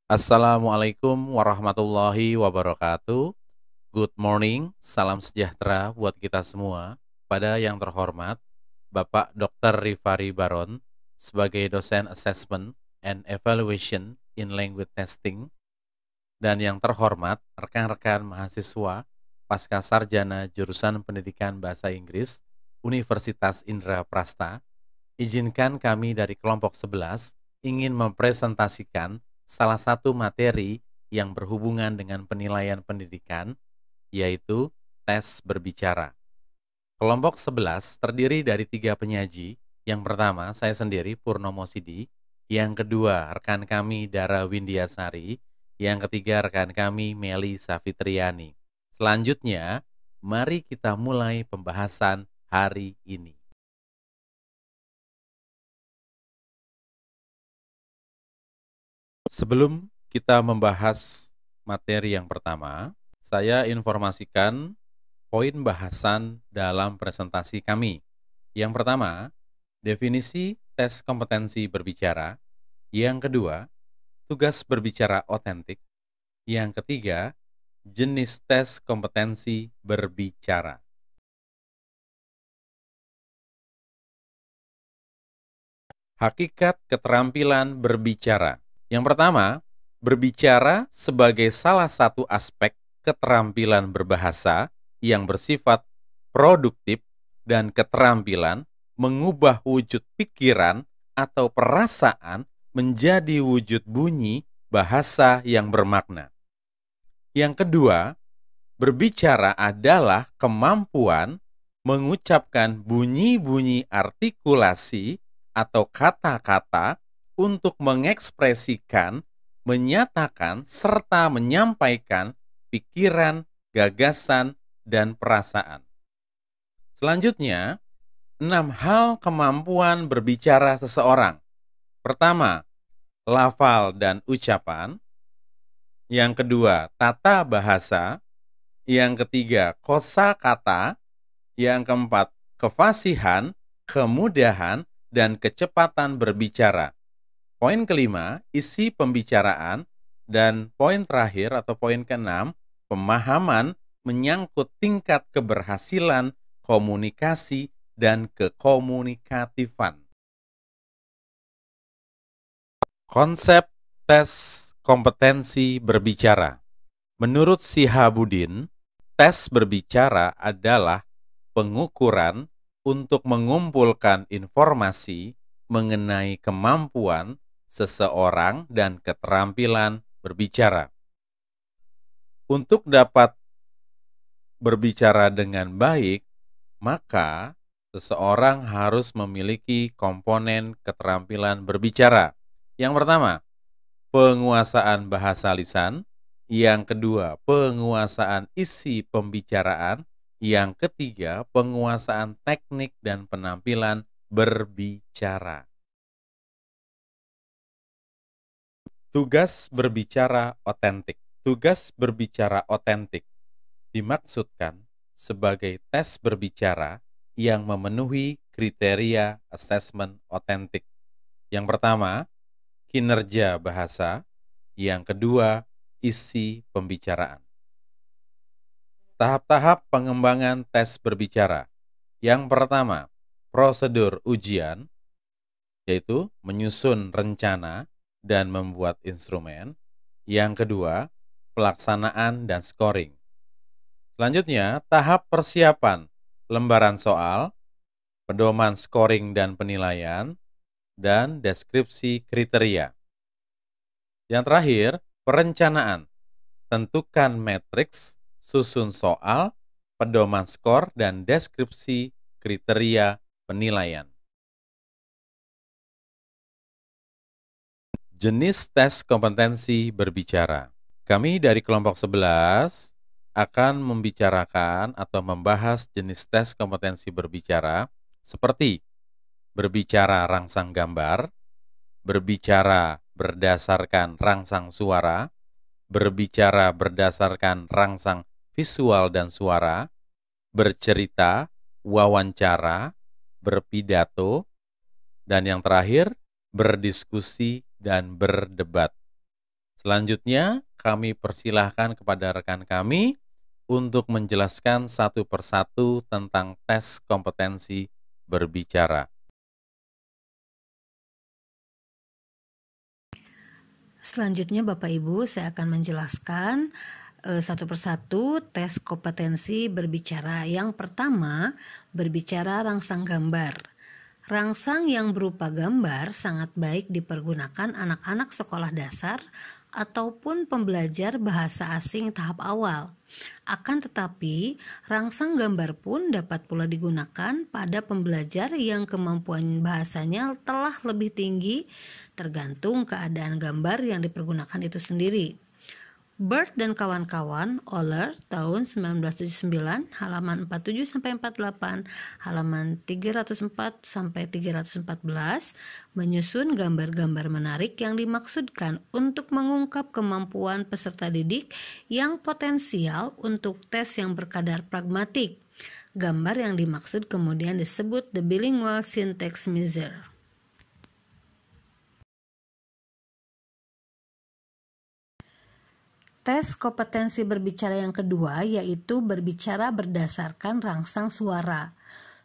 Assalamualaikum warahmatullahi wabarakatuh. Good morning, salam sejahtera buat kita semua. Pada yang terhormat, Bapak Dr. Rifari Baron, sebagai dosen Assessment and Evaluation in Language Testing, dan yang terhormat rekan-rekan mahasiswa pasca sarjana jurusan Pendidikan Bahasa Inggris Universitas Indra Prasta, izinkan kami dari kelompok 11 ingin mempresentasikan salah satu materi yang berhubungan dengan penilaian pendidikan, yaitu tes berbicara. Kelompok 11 terdiri dari 3 penyaji. Yang pertama, saya sendiri, Purnomo Sidi. Yang kedua, rekan kami, Dara Windiasari. Yang ketiga, rekan kami, Meli Safitriani. Selanjutnya, mari kita mulai pembahasan hari ini. Sebelum kita membahas materi yang pertama, saya informasikan poin bahasan dalam presentasi kami. Yang pertama, definisi tes kompetensi berbicara. Yang kedua, tugas berbicara otentik. Yang ketiga, jenis tes kompetensi berbicara. Hakikat keterampilan berbicara. Yang pertama, berbicara sebagai salah satu aspek keterampilan berbahasa yang bersifat produktif dan keterampilan mengubah wujud pikiran atau perasaan menjadi wujud bunyi bahasa yang bermakna. Yang kedua, berbicara adalah kemampuan mengucapkan bunyi-bunyi artikulasi atau kata-kata untuk mengekspresikan, menyatakan, serta menyampaikan pikiran, gagasan, dan perasaan. Selanjutnya, 6 hal kemampuan berbicara seseorang. Pertama, lafal dan ucapan. Yang kedua, tata bahasa. Yang ketiga, kosakata. Yang keempat, kefasihan, kemudahan, dan kecepatan berbicara. Poin kelima, isi pembicaraan. Dan poin terakhir atau poin keenam, pemahaman menyangkut tingkat keberhasilan, komunikasi, dan kekomunikatifan. Konsep tes kompetensi berbicara. Menurut Sihabuddin, tes berbicara adalah pengukuran untuk mengumpulkan informasi mengenai kemampuan seseorang dan keterampilan berbicara. Untuk dapat berbicara dengan baik, maka seseorang harus memiliki komponen keterampilan berbicara. Yang pertama, penguasaan bahasa lisan. Yang kedua, penguasaan isi pembicaraan. Yang ketiga, penguasaan teknik dan penampilan berbicara. Tugas berbicara otentik. Tugas berbicara otentik dimaksudkan sebagai tes berbicara yang memenuhi kriteria asesmen otentik. Yang pertama, kinerja bahasa. Yang kedua, isi pembicaraan. Tahap-tahap pengembangan tes berbicara. Yang pertama, prosedur ujian, yaitu menyusun rencana dan membuat instrumen. Yang kedua, pelaksanaan dan scoring. Selanjutnya, tahap persiapan, lembaran soal, pedoman scoring dan penilaian, dan deskripsi kriteria. Yang terakhir, perencanaan, tentukan matriks, susun soal, pedoman skor, dan deskripsi kriteria penilaian. Jenis tes kompetensi berbicara. Kami dari kelompok 11 akan membicarakan atau membahas jenis tes kompetensi berbicara seperti berbicara rangsang gambar, berbicara berdasarkan rangsang suara, berbicara berdasarkan rangsang visual dan suara, bercerita, wawancara, berpidato, dan yang terakhir, berdiskusi dan berdebat. Selanjutnya, kami persilahkan kepada rekan kami untuk menjelaskan satu persatu tentang tes kompetensi berbicara. Selanjutnya Bapak Ibu, saya akan menjelaskan satu persatu tes kompetensi berbicara. Yang pertama, berbicara rangsang gambar. Rangsang yang berupa gambar sangat baik dipergunakan anak-anak sekolah dasar ataupun pembelajar bahasa asing tahap awal. Akan tetapi, rangsang gambar pun dapat pula digunakan pada pembelajar yang kemampuan bahasanya telah lebih tinggi, tergantung keadaan gambar yang dipergunakan itu sendiri. Bird dan kawan-kawan, Oler, tahun 1979, halaman 47-48, halaman 304-314, menyusun gambar-gambar menarik yang dimaksudkan untuk mengungkap kemampuan peserta didik yang potensial untuk tes yang berkadar pragmatik. Gambar yang dimaksud kemudian disebut the bilingual syntax measure. Tes kompetensi berbicara yang kedua yaitu berbicara berdasarkan rangsang suara.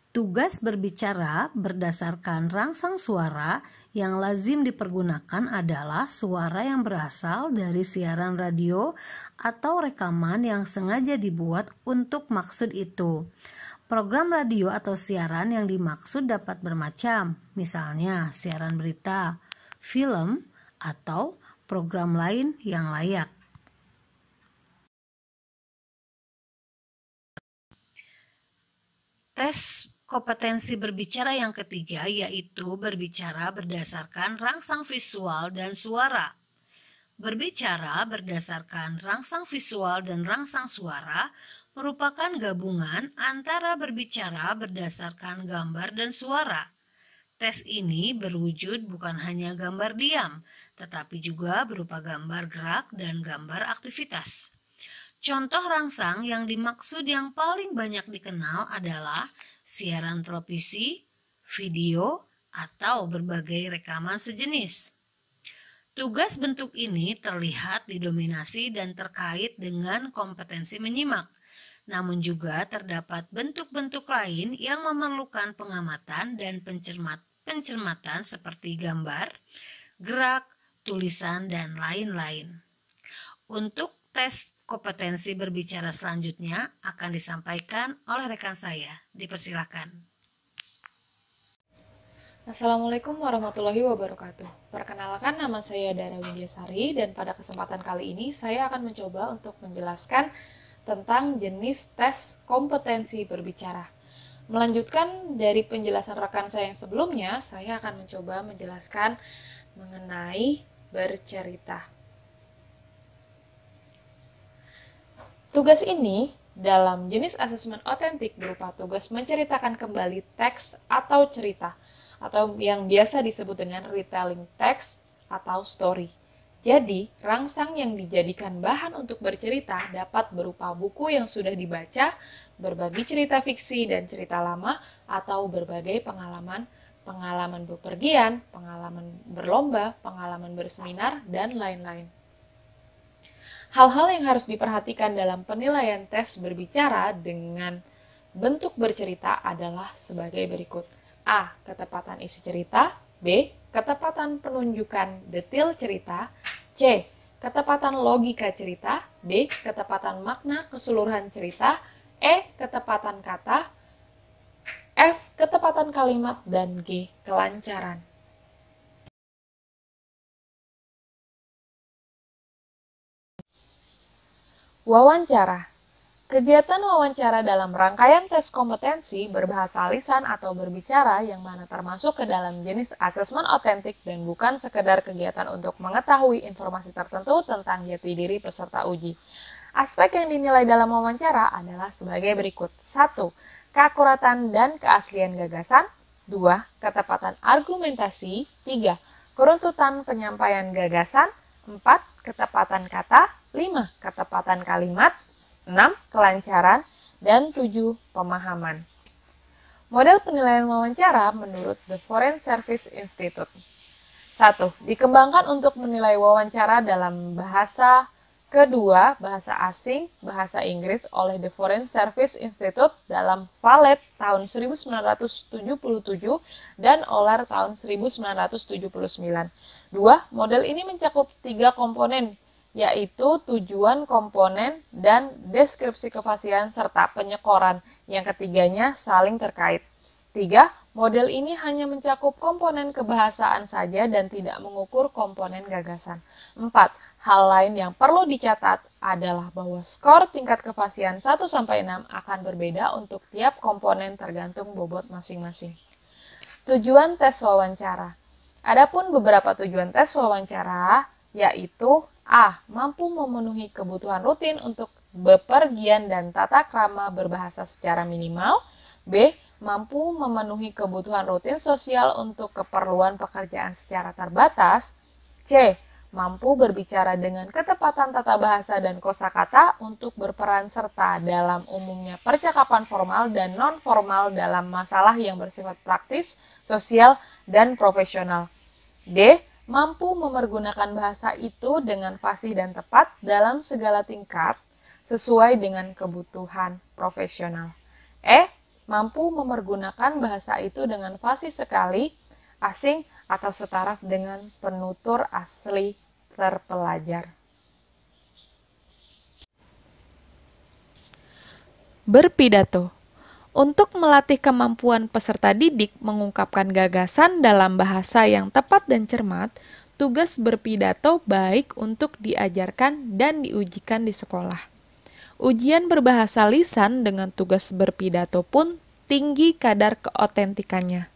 Tugas berbicara berdasarkan rangsang suara yang lazim dipergunakan adalah suara yang berasal dari siaran radio atau rekaman yang sengaja dibuat untuk maksud itu. Program radio atau siaran yang dimaksud dapat bermacam, misalnya siaran berita, film, atau program lain yang layak. Tes kompetensi berbicara yang ketiga yaitu berbicara berdasarkan rangsang visual dan suara. Berbicara berdasarkan rangsang visual dan rangsang suara merupakan gabungan antara berbicara berdasarkan gambar dan suara. Tes ini berwujud bukan hanya gambar diam, tetapi juga berupa gambar gerak dan gambar aktivitas. Contoh rangsang yang dimaksud yang paling banyak dikenal adalah siaran televisi, video, atau berbagai rekaman sejenis. Tugas bentuk ini terlihat didominasi dan terkait dengan kompetensi menyimak. Namun juga terdapat bentuk-bentuk lain yang memerlukan pengamatan dan pencermatan seperti gambar, gerak, tulisan, dan lain-lain. Untuk tes kompetensi berbicara selanjutnya akan disampaikan oleh rekan saya. Dipersilakan. Assalamualaikum warahmatullahi wabarakatuh. Perkenalkan, nama saya Dara Windyasari dan pada kesempatan kali ini saya akan mencoba untuk menjelaskan tentang jenis tes kompetensi berbicara. Melanjutkan dari penjelasan rekan saya yang sebelumnya, saya akan mencoba menjelaskan mengenai bercerita. Tugas ini dalam jenis asesmen otentik berupa tugas menceritakan kembali teks atau cerita, atau yang biasa disebut dengan retelling text atau story. Jadi, rangsang yang dijadikan bahan untuk bercerita dapat berupa buku yang sudah dibaca, berbagi cerita fiksi dan cerita lama, atau berbagai pengalaman bepergian, pengalaman berlomba, pengalaman berseminar, dan lain-lain. Hal-hal yang harus diperhatikan dalam penilaian tes berbicara dengan bentuk bercerita adalah sebagai berikut. A. Ketepatan isi cerita. B. Ketepatan penunjukan detil cerita. C. Ketepatan logika cerita. D. Ketepatan makna keseluruhan cerita. E. Ketepatan kata. F. Ketepatan kalimat. Dan G. Kelancaran. Wawancara. Kegiatan wawancara dalam rangkaian tes kompetensi berbahasa lisan atau berbicara yang mana termasuk ke dalam jenis asesmen otentik dan bukan sekedar kegiatan untuk mengetahui informasi tertentu tentang jati diri peserta uji. Aspek yang dinilai dalam wawancara adalah sebagai berikut. 1. Keakuratan dan keaslian gagasan. 2. Ketepatan argumentasi. 3. Keruntutan penyampaian gagasan. 4. Ketepatan kata. 5. Ketepatan kalimat. 6. Kelancaran. Dan 7. Pemahaman. Model penilaian wawancara menurut The Foreign Service Institute. 1. Dikembangkan untuk menilai wawancara dalam bahasa. Kedua, bahasa asing, bahasa Inggris oleh The Foreign Service Institute dalam VALET tahun 1977 dan OLAR tahun 1979. 2. Model ini mencakup 3 komponen, yaitu tujuan komponen dan deskripsi kefasihan serta penyekoran. Yang ketiganya saling terkait. 3. Model ini hanya mencakup komponen kebahasaan saja dan tidak mengukur komponen gagasan. 4. Hal lain yang perlu dicatat adalah bahwa skor tingkat kefasihan 1-6 akan berbeda untuk tiap komponen tergantung bobot masing-masing. Tujuan tes wawancara. Adapun beberapa tujuan tes wawancara yaitu A. Mampu memenuhi kebutuhan rutin untuk bepergian dan tata krama berbahasa secara minimal. B. Mampu memenuhi kebutuhan rutin sosial untuk keperluan pekerjaan secara terbatas. C. Mampu berbicara dengan ketepatan tata bahasa dan kosakata untuk berperan serta dalam umumnya percakapan formal dan non-formal dalam masalah yang bersifat praktis, sosial, dan profesional. D. Mampu mempergunakan bahasa itu dengan fasih dan tepat dalam segala tingkat sesuai dengan kebutuhan profesional. E. Mampu mempergunakan bahasa itu dengan fasih sekali, asing, atau setaraf dengan penutur asli terpelajar. Berpidato. Untuk melatih kemampuan peserta didik mengungkapkan gagasan dalam bahasa yang tepat dan cermat, tugas berpidato baik untuk diajarkan dan diujikan di sekolah. Ujian berbahasa lisan dengan tugas berpidato pun tinggi kadar keotentikannya.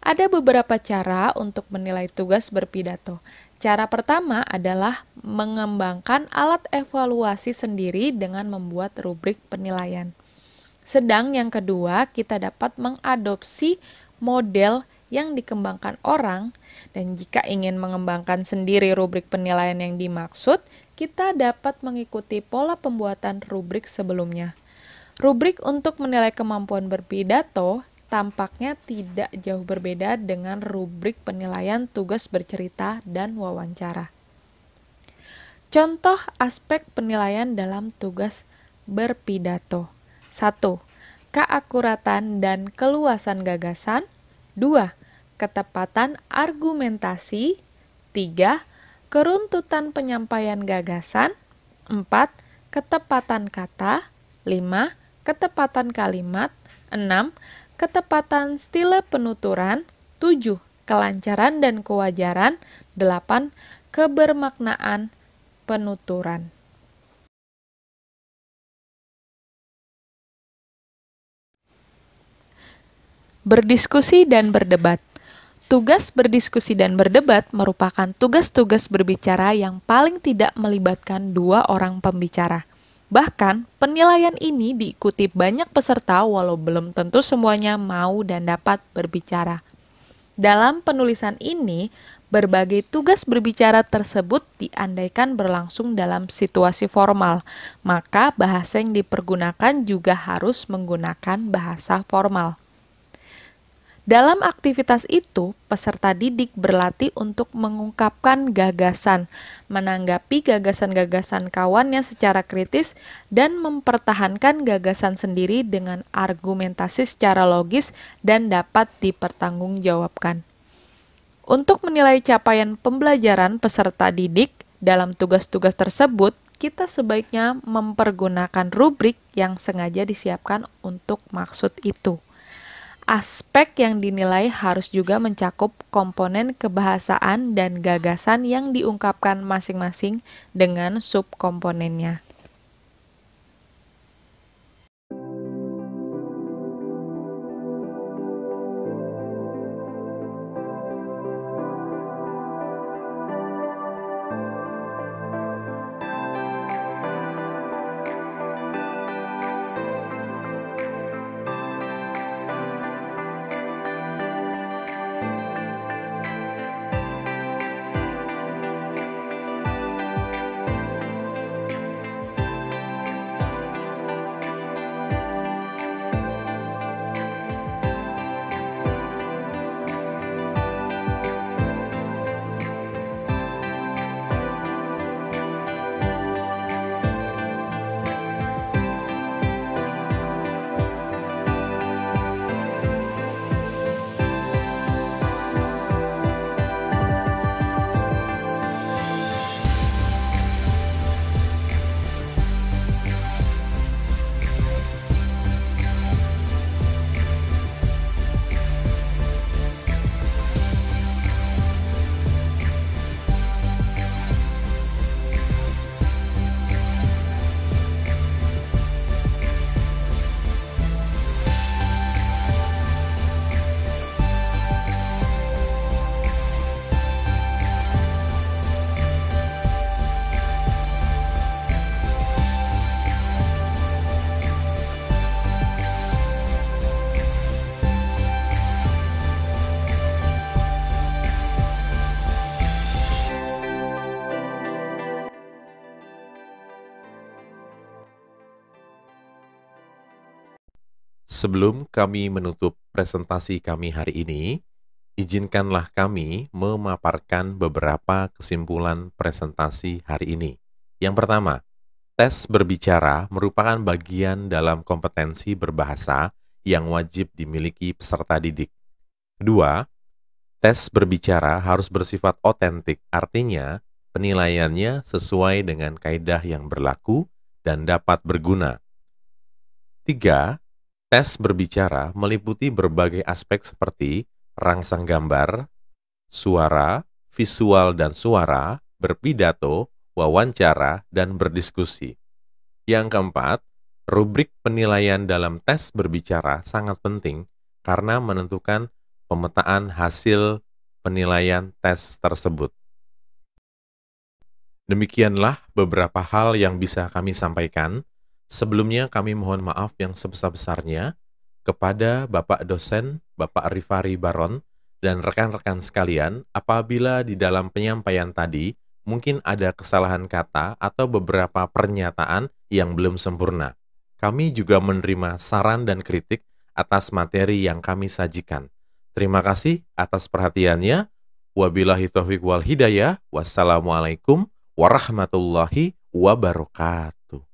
Ada beberapa cara untuk menilai tugas berpidato. Cara pertama adalah mengembangkan alat evaluasi sendiri dengan membuat rubrik penilaian. Sedang yang kedua, kita dapat mengadopsi model yang dikembangkan orang, dan jika ingin mengembangkan sendiri rubrik penilaian yang dimaksud, kita dapat mengikuti pola pembuatan rubrik sebelumnya. Rubrik untuk menilai kemampuan berpidato tampaknya tidak jauh berbeda dengan rubrik penilaian tugas bercerita dan wawancara. Contoh aspek penilaian dalam tugas berpidato. 1. Keakuratan dan keluasan gagasan. 2. Ketepatan argumentasi. 3. Keruntutan penyampaian gagasan. 4. Ketepatan kata. 5. Ketepatan kalimat. 6. Ketepatan stile penuturan. 7. Kelancaran dan kewajaran. 8. Kebermaknaan penuturan. Berdiskusi dan berdebat. Tugas berdiskusi dan berdebat merupakan tugas-tugas berbicara yang paling tidak melibatkan 2 orang pembicara. Bahkan, penilaian ini diikuti banyak peserta walau belum tentu semuanya mau dan dapat berbicara. Dalam penulisan ini, berbagai tugas berbicara tersebut diandaikan berlangsung dalam situasi formal, maka bahasa yang dipergunakan juga harus menggunakan bahasa formal. Dalam aktivitas itu, peserta didik berlatih untuk mengungkapkan gagasan, menanggapi gagasan-gagasan kawannya secara kritis, dan mempertahankan gagasan sendiri dengan argumentasi secara logis dan dapat dipertanggungjawabkan. Untuk menilai capaian pembelajaran peserta didik dalam tugas-tugas tersebut, kita sebaiknya mempergunakan rubrik yang sengaja disiapkan untuk maksud itu. Aspek yang dinilai harus juga mencakup komponen kebahasaan dan gagasan yang diungkapkan masing-masing dengan subkomponennya. Sebelum kami menutup presentasi kami hari ini, izinkanlah kami memaparkan beberapa kesimpulan presentasi hari ini. Yang pertama, tes berbicara merupakan bagian dalam kompetensi berbahasa yang wajib dimiliki peserta didik. Kedua, tes berbicara harus bersifat otentik, artinya penilaiannya sesuai dengan kaidah yang berlaku dan dapat berguna. 3. Tes berbicara meliputi berbagai aspek seperti rangsang gambar, suara, visual dan suara, berpidato, wawancara, dan berdiskusi. Yang keempat, rubrik penilaian dalam tes berbicara sangat penting karena menentukan pemetaan hasil penilaian tes tersebut. Demikianlah beberapa hal yang bisa kami sampaikan. Sebelumnya kami mohon maaf yang sebesar-besarnya kepada Bapak dosen, Bapak Rifari Baron, dan rekan-rekan sekalian apabila di dalam penyampaian tadi mungkin ada kesalahan kata atau beberapa pernyataan yang belum sempurna. Kami juga menerima saran dan kritik atas materi yang kami sajikan. Terima kasih atas perhatiannya. Wabillahi taufiq wal hidayah. Wassalamualaikum warahmatullahi wabarakatuh.